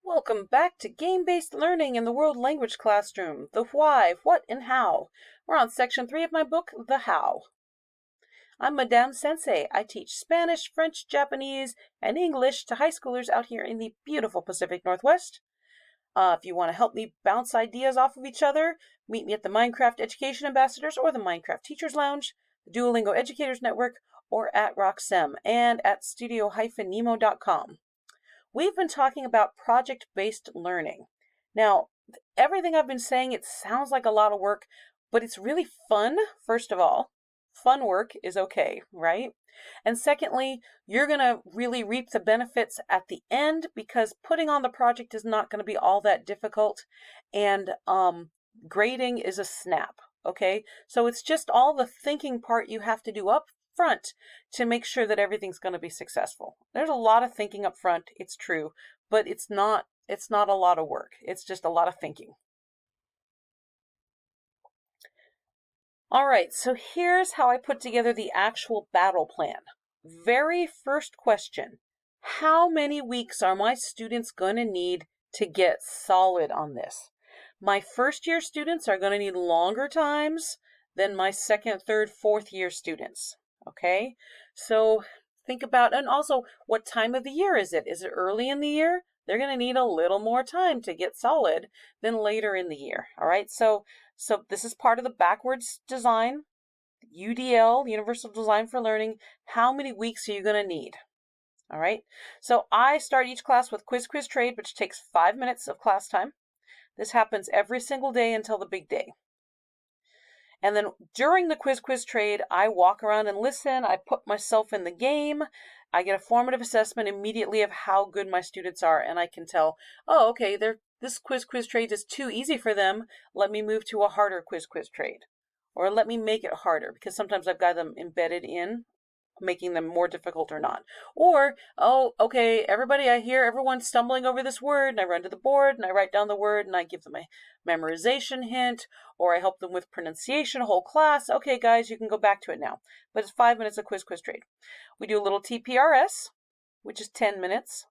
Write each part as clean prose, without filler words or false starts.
Welcome back to Game-Based Learning in the World Language Classroom, the why, what, and how. We're on section 3 of my book, The How. I'm Madame Sensei. I teach Spanish, French, Japanese, and English to high schoolers out here in the beautiful Pacific Northwest. If you want to help me bounce ideas off of each other, meet me at the Minecraft Education Ambassadors or the Minecraft Teachers Lounge, the Duolingo Educators Network, or at RockSem and at studio-nemo.com. We've been talking about project-based learning. Now, everything I've been saying, it sounds like a lot of work, but it's really fun, first of all. Fun work is okay, right? And secondly, you're going to really reap the benefits at the end because putting on the project is not going to be all that difficult, and grading is a snap, okay? So it's just all the thinking part you have to do up front to make sure that everything's going to be successful. There's a lot of thinking up front, it's true, but it's not a lot of work. It's just a lot of thinking. All right, so here's how I put together the actual battle plan. Very first question, how many weeks are my students going to need to get solid on this? My first year students are going to need longer times than my second, third, fourth year students. Okay, so think about, and also what time of the year is it? Is it early in the year? They're going to need a little more time to get solid than later in the year. All right, so this is part of the backwards design, UDL, Universal Design for Learning. How many weeks are you going to need? All right, so I start each class with quiz trade, which takes 5 minutes of class time. This happens every single day until the big day. And then during the quiz trade, I walk around and listen. I put myself in the game. I get a formative assessment immediately of how good my students are. And I can tell, oh, okay, this quiz trade is too easy for them. Let me move to a harder quiz trade. Or let me make it harder, because sometimes I've got them embedded in, making them more difficult or not. Or, oh, okay, everybody, I hear everyone stumbling over this word, and I run to the board and I write down the word and I give them a memorization hint, or I help them with pronunciation, a whole class. Okay, guys, you can go back to it now. But it's 5 minutes of quiz trade. We do a little TPRS, which is 10 minutes.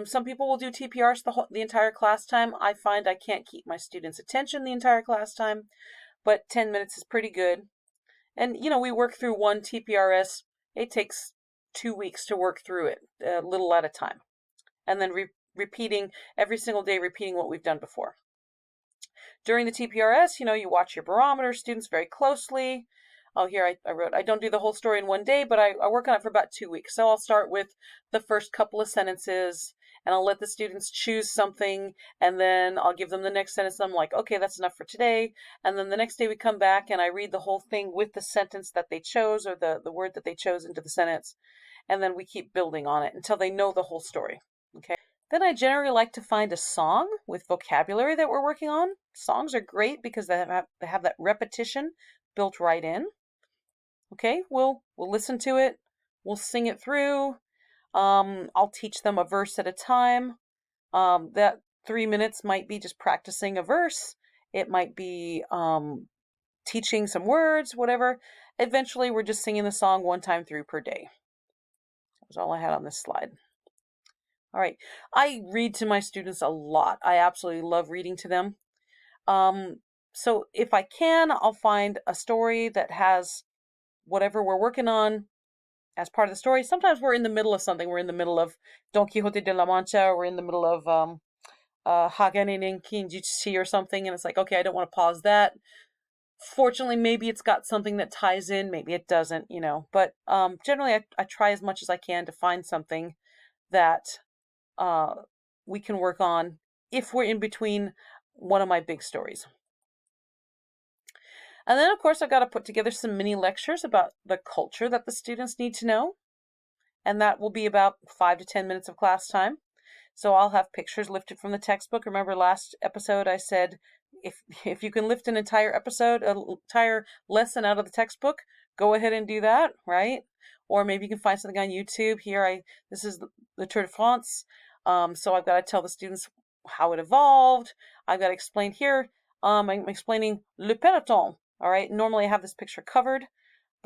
Some people will do TPRS the entire class time. I find I can't keep my students' attention the entire class time, but 10 minutes is pretty good. And, we work through one TPRS. It takes 2 weeks to work through it, a little at a time. And then repeating every single day, repeating what we've done before. During the TPRS, you watch your barometer, students very closely. Oh, here I wrote, I don't do the whole story in one day, but I work on it for about 2 weeks. So I'll start with the first couple of sentences, and I'll let the students choose something, and then I'll give them the next sentence. I'm like, okay, that's enough for today. And then the next day we come back and I read the whole thing with the sentence that they chose, or the word that they chose into the sentence. And then we keep building on it until they know the whole story. Okay. Then I generally like to find a song with vocabulary that we're working on. Songs are great because they have that repetition built right in. Okay, we'll listen to it. We'll sing it through. I'll teach them a verse at a time. That 3 minutes might be just practicing a verse. It might be teaching some words, whatever. Eventually, we're just singing the song one time through per day. That was all I had on this slide. All right, I read to my students a lot. I absolutely love reading to them. So if I can, I'll find a story that has whatever we're working on as part of the story. Sometimes we're in the middle of something. We're in the middle of Don Quixote de la Mancha, or we're in the middle of Hagane no Kinjutsu or something, and it's like, okay, I don't want to pause that. Fortunately, maybe it's got something that ties in, maybe it doesn't, but generally I try as much as I can to find something that we can work on if we're in between one of my big stories. And then, of course, I've got to put together some mini lectures about the culture that the students need to know. And that will be about 5 to 10 minutes of class time. So I'll have pictures lifted from the textbook. Remember last episode I said, if you can lift an entire lesson out of the textbook, go ahead and do that, right? Or maybe you can find something on YouTube. Here, this is the Tour de France. So I've got to tell the students how it evolved. I've got to explain here. I'm explaining le peloton. All right. Normally I have this picture covered,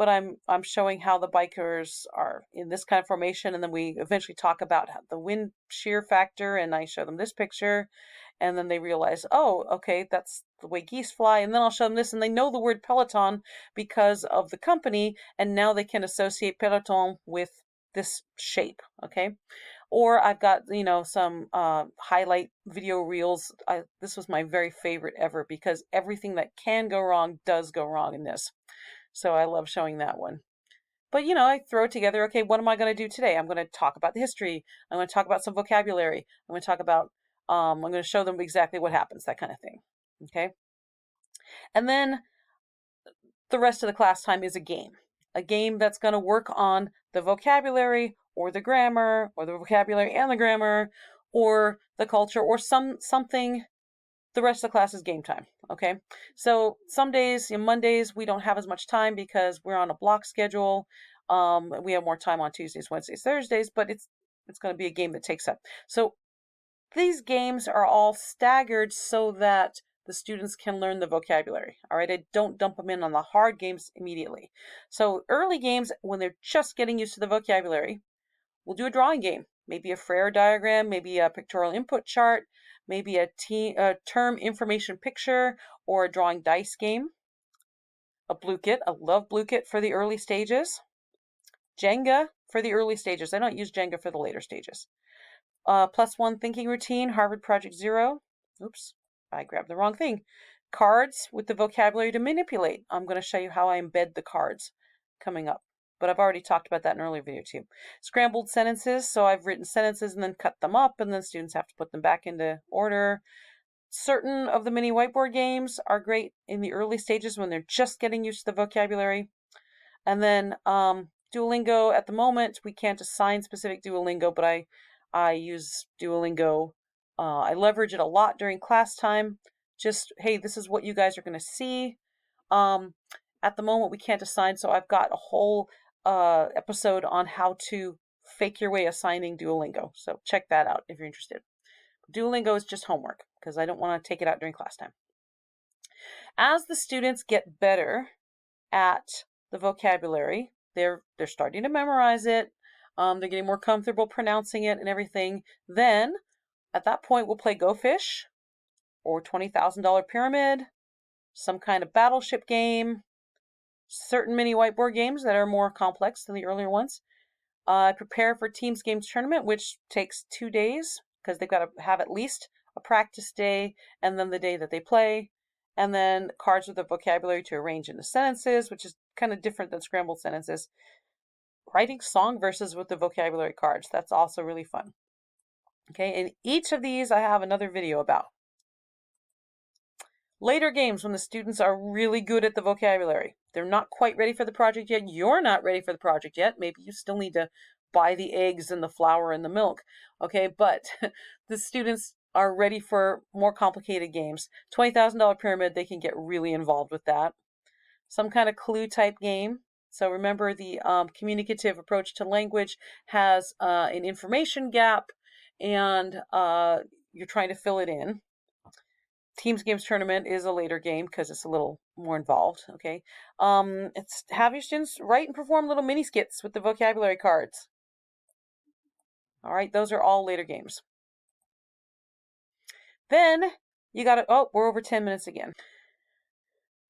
but I'm showing how the bikers are in this kind of formation, and then we eventually talk about the wind shear factor, and I show them this picture, and then they realize, oh, okay, that's the way geese fly, and then I'll show them this, and they know the word peloton because of the company, and now they can associate peloton with this shape, okay? Or I've got, some highlight video reels. This was my very favorite ever because everything that can go wrong does go wrong in this. So I love showing that one. But, I throw it together. Okay, what am I going to do today? I'm going to talk about the history. I'm going to talk about some vocabulary. I'm going to talk about, I'm going to show them exactly what happens, that kind of thing. Okay. And then the rest of the class time is a game that's going to work on the vocabulary or the grammar or the vocabulary and the grammar or the culture or something. The rest of the class is game time. Okay. So some days, Mondays, we don't have as much time because we're on a block schedule. We have more time on Tuesdays, Wednesdays, Thursdays, but it's going to be a game that takes up. So these games are all staggered so that the students can learn the vocabulary. All right, I don't dump them in on the hard games immediately. So early games, when they're just getting used to the vocabulary, we'll do a drawing game, maybe a Frere diagram, maybe a pictorial input chart, maybe a term information picture, or a drawing dice game. A blue kit, I love blue kit for the early stages. Jenga for the early stages. I don't use Jenga for the later stages. +1 thinking routine, Harvard Project Zero. Oops, I grabbed the wrong thing. Cards with the vocabulary to manipulate. I'm going to show you how I embed the cards coming up. But I've already talked about that in an earlier video too. Scrambled sentences. So I've written sentences and then cut them up, and then students have to put them back into order. Certain of the mini whiteboard games are great in the early stages when they're just getting used to the vocabulary. And then Duolingo, at the moment, we can't assign specific Duolingo, but I use Duolingo. I leverage it a lot during class time. Just, hey, this is what you guys are going to see. At the moment, we can't assign, so I've got a whole episode on how to fake your way assigning Duolingo. So check that out if you're interested. Duolingo is just homework because I don't want to take it out during class time. As the students get better at the vocabulary, they're starting to memorize it. They're getting more comfortable pronouncing it and everything. Then, at that point, we'll play Go Fish or $20,000 Pyramid, some kind of battleship game, certain mini whiteboard games that are more complex than the earlier ones. Prepare for Teams Games Tournament, which takes 2 days because they've got to have at least a practice day and then the day that they play. And then cards with the vocabulary to arrange into sentences, which is kind of different than scrambled sentences. Writing song verses with the vocabulary cards. That's also really fun. Okay, and each of these I have another video about. Later games when the students are really good at the vocabulary. They're not quite ready for the project yet. You're not ready for the project yet. Maybe you still need to buy the eggs and the flour and the milk. Okay, but the students are ready for more complicated games. $20,000 Pyramid, they can get really involved with that. Some kind of clue type game. So remember, the communicative approach to language has an information gap, and you're trying to fill it in. Teams Games Tournament is a later game because it's a little more involved. Okay, it's have your students write and perform little mini skits with the vocabulary cards. All right, those are all later games. Then you got to, oh, we're over 10 minutes again.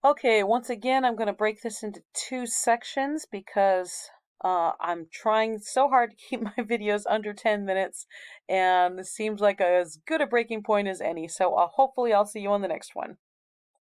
Okay, once again, I'm going to break this into 2 sections because I'm trying so hard to keep my videos under 10 minutes, and this seems like as good a breaking point as any. So hopefully I'll see you on the next one.